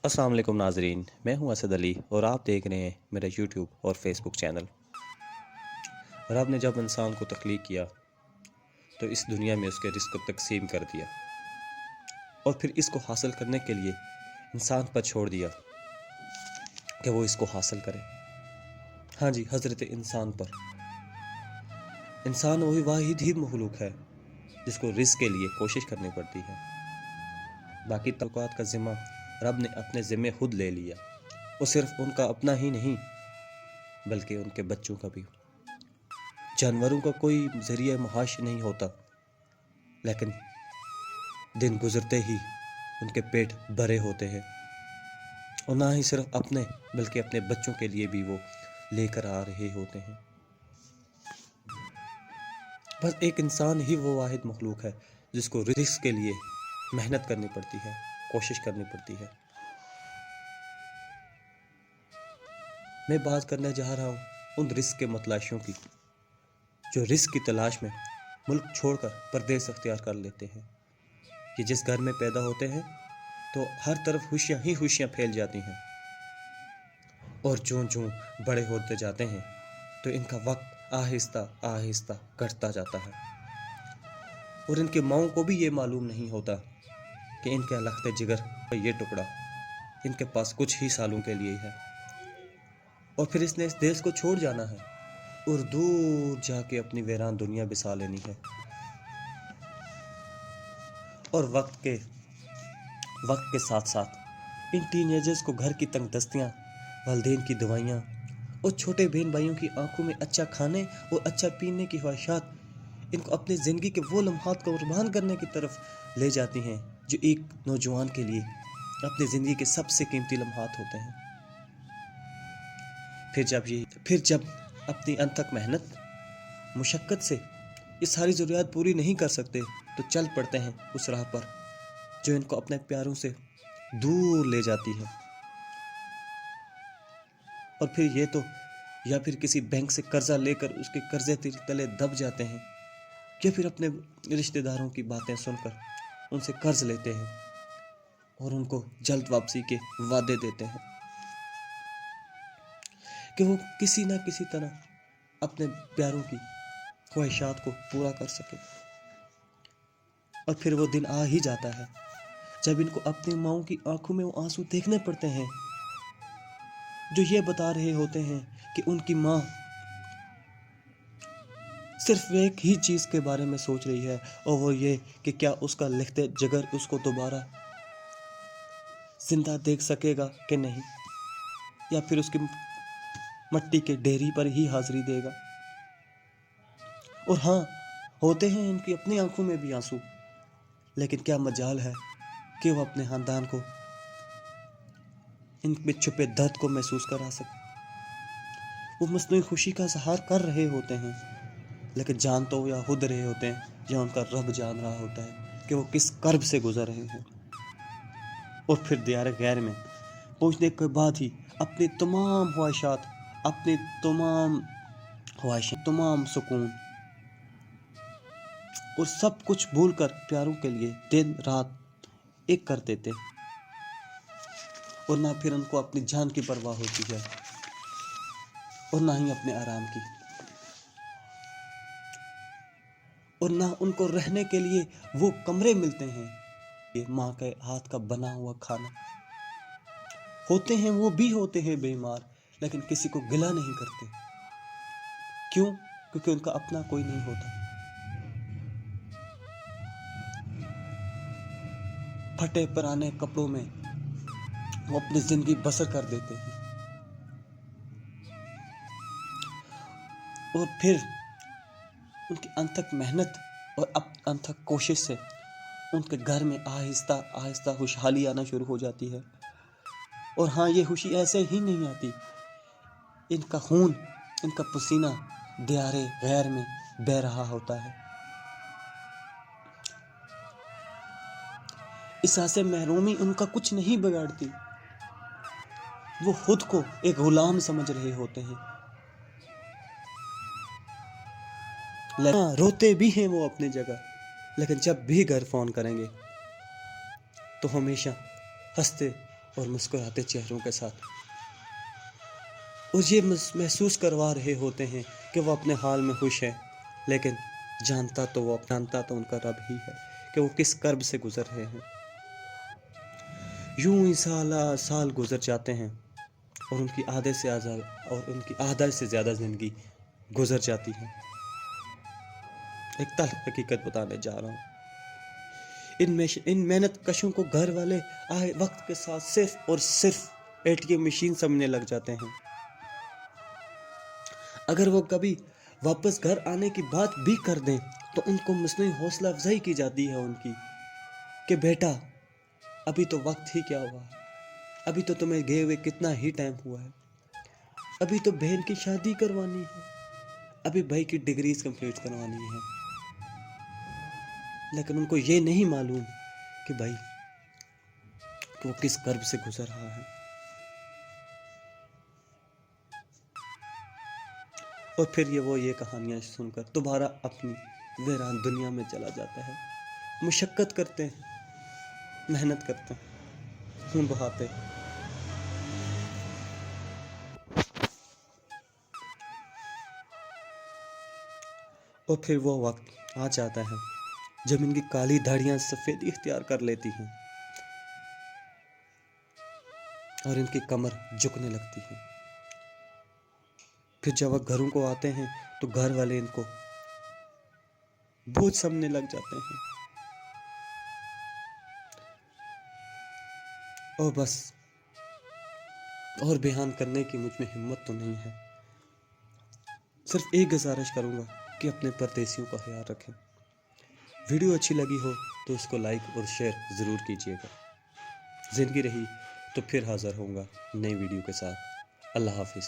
अस्सलाम वालेकुम नाजरीन, मैं हूं असद अली और आप देख रहे हैं मेरा यूट्यूब और फेसबुक चैनल। रब ने जब इंसान को तख्लीक किया तो इस दुनिया में उसके रिस्क को तकसीम कर दिया और फिर इसको हासिल करने के लिए इंसान पर छोड़ दिया कि वो इसको हासिल करे। हाँ जी, हज़रत इंसान पर। इंसान वही वाहिद ही मखलूक है जिसको रिस्क के लिए कोशिश करनी पड़ती है। बाकी तलक़ात का ज़िम्मा रब ने अपने ज़िम्मे खुद ले लिया। वो सिर्फ उनका अपना ही नहीं बल्कि उनके बच्चों का भी। जानवरों का कोई ज़रिया मुआश नहीं होता, लेकिन दिन गुजरते ही उनके पेट भरे होते हैं और ना ही सिर्फ अपने बल्कि अपने बच्चों के लिए भी वो लेकर आ रहे होते हैं। बस एक इंसान ही वो वाहिद मखलूक है जिसको रिस्क के लिए मेहनत करनी पड़ती है, कोशिश करनी पड़ती है। मैं बात करने जा रहा हूँ उन रिस्क के मतलाशियों की जो रिस्क की तलाश में मुल्क छोड़कर परदेस अख्तियार कर लेते हैं। कि जिस घर में पैदा होते हैं तो हर तरफ खुशियाँ ही खुशियाँ फैल जाती हैं और जो जो बड़े होते जाते हैं तो इनका वक्त आहिस्ता आहिस्ता घटता जाता है और इनके माओं को भी ये मालूम नहीं होता कि इनके लख्त जिगर का ये टुकड़ा इनके पास कुछ ही सालों के लिए है और फिर इसने इस देश को छोड़ जाना है और दूर जाके अपनी वीरान दुनिया बसा लेनी है। और वक्त के साथ साथ इन टीनेजर्स को घर की तंग दस्तियाँ, वालिदैन की दवाइयाँ और छोटे बहन भाइयों की आंखों में अच्छा खाने और अच्छा पीने की ख्वाहिशात इनको अपनी ज़िंदगी के वो लम्हात को कुर्बान करने की तरफ ले जाती हैं जो एक नौजवान के लिए अपनी ज़िंदगी के सबसे कीमती लम्हात होते हैं। फिर जब अपनी अनथक मेहनत मुशक्क़त से ये सारी ज़रूरियात पूरी नहीं कर सकते तो चल पड़ते हैं उस राह पर जो इनको अपने प्यारों से दूर ले जाती है। और फिर ये तो या फिर किसी बैंक से कर्जा लेकर उसके कर्जे तले दब जाते हैं या फिर अपने रिश्तेदारों की बातें सुनकर उनसे कर्ज लेते हैं और उनको जल्द वापसी के वादे देते हैं कि वो किसी ना किसी तरह अपने प्यारों की ख्वाहिशात को पूरा कर सके। और फिर वो दिन आ ही जाता है जब इनको अपनी माओं की आंखों में वो आंसू देखने पड़ते हैं जो ये बता रहे होते हैं कि उनकी माँ सिर्फ एक ही चीज़ के बारे में सोच रही है और वो ये कि क्या उसका लिखते जिगर उसको दोबारा जिंदा देख सकेगा कि नहीं या फिर उसकी मट्टी के ढेरी पर ही हाजिरी देगा। और हाँ, होते हैं इनकी अपनी आंखों में भी आंसू, लेकिन क्या मजाल है कि वो अपने खानदान को इनमें छुपे दर्द को महसूस करा सके। वो मस्नूई खुशी का इजहार कर रहे होते हैं लेकिन जान तो या खुद रहे होते हैं या उनका रब जान रहा होता है कि वो किस कर्ब से गुजर रहे हैं। और फिर दियार गैर में पहुंचने के बाद ही अपनी तमाम ख्वाहिशात, अपनी तमाम ख्वाहिशें, तमाम सुकून और सब कुछ भूलकर प्यारों के लिए दिन रात एक कर देते और ना फिर उनको अपनी जान की परवाह होती है और ना ही अपने आराम की और ना उनको रहने के लिए वो कमरे मिलते हैं। ये माँ के हाथ का बना हुआ खाना होते हैं, वो भी होते हैं बीमार लेकिन किसी को गिला नहीं करते। क्यों? क्योंकि उनका अपना कोई नहीं होता। फटे पुराने कपड़ों में वो अपनी जिंदगी बसर कर देते हैं और फिर उनकी अनथक मेहनत और अनथक कोशिश से उनके घर में आहिस्ता आहिस्ता खुशहाली आना शुरू हो जाती है। और हाँ, ये खुशी ऐसे ही नहीं आती, इनका खून, इनका पसीना दियारे गैर में बह रहा होता है। इस से महरूमी उनका कुछ नहीं बिगाड़ती, वो खुद को एक गुलाम समझ रहे होते हैं। रोते भी हैं वो अपनी जगह, लेकिन जब भी घर फोन करेंगे तो हमेशा हंसते और मुस्कुराते चेहरों के साथ, और ये महसूस करवा रहे होते हैं कि वो अपने हाल में खुश है, लेकिन जानता तो उनका रब ही है कि वो किस कर्ब से गुजर रहे हैं। यूं ही साल गुजर जाते हैं और उनकी आधे से ज़्यादा ज़िंदगी गुजर जाती है। एक तल्ख हकीकत बताने जा रहा हूँ, इन मेहनत कशों को घर वाले आए वक्त के साथ सिर्फ और सिर्फ एटीएम मशीन समझने लग जाते हैं। अगर वो कभी वापस घर आने की बात भी कर दें तो उनको मसनूई हौसला अफजाई की जाती है उनकी, कि बेटा अभी तो वक्त ही क्या हुआ, अभी तो तुम्हें गए हुए कितना ही टाइम हुआ है, अभी तो बहन की शादी करवानी है, अभी भाई की डिग्रीज कंप्लीट करवानी है। लेकिन उनको ये नहीं मालूम कि भाई कि वो किस कर्ब से गुजर रहा है। और फिर ये कहानियाँ सुनकर दोबारा अपनी वीरान दुनिया में चला जाता है। मुशक्कत करते हैं, मेहनत करते हैं, खून बहाते हैं, और फिर वो वक्त आ जाता है जब इनकी काली दाढ़ियाँ सफ़ेदी इख्तियार कर लेती हैं और इनकी कमर झुकने लगती है। फिर जब वो घरों को आते हैं तो घर वाले इनको बोझ समझने लग जाते हैं, और बस और बयान करने की मुझ में हिम्मत तो नहीं है। सिर्फ एक गुजारिश करूँगा कि अपने परदेसियों का ख्याल रखें। वीडियो अच्छी लगी हो तो इसको लाइक और शेयर ज़रूर कीजिएगा। ज़िंदगी रही तो फिर हाज़िर होऊंगा नई वीडियो के साथ। अल्लाह हाफिज़।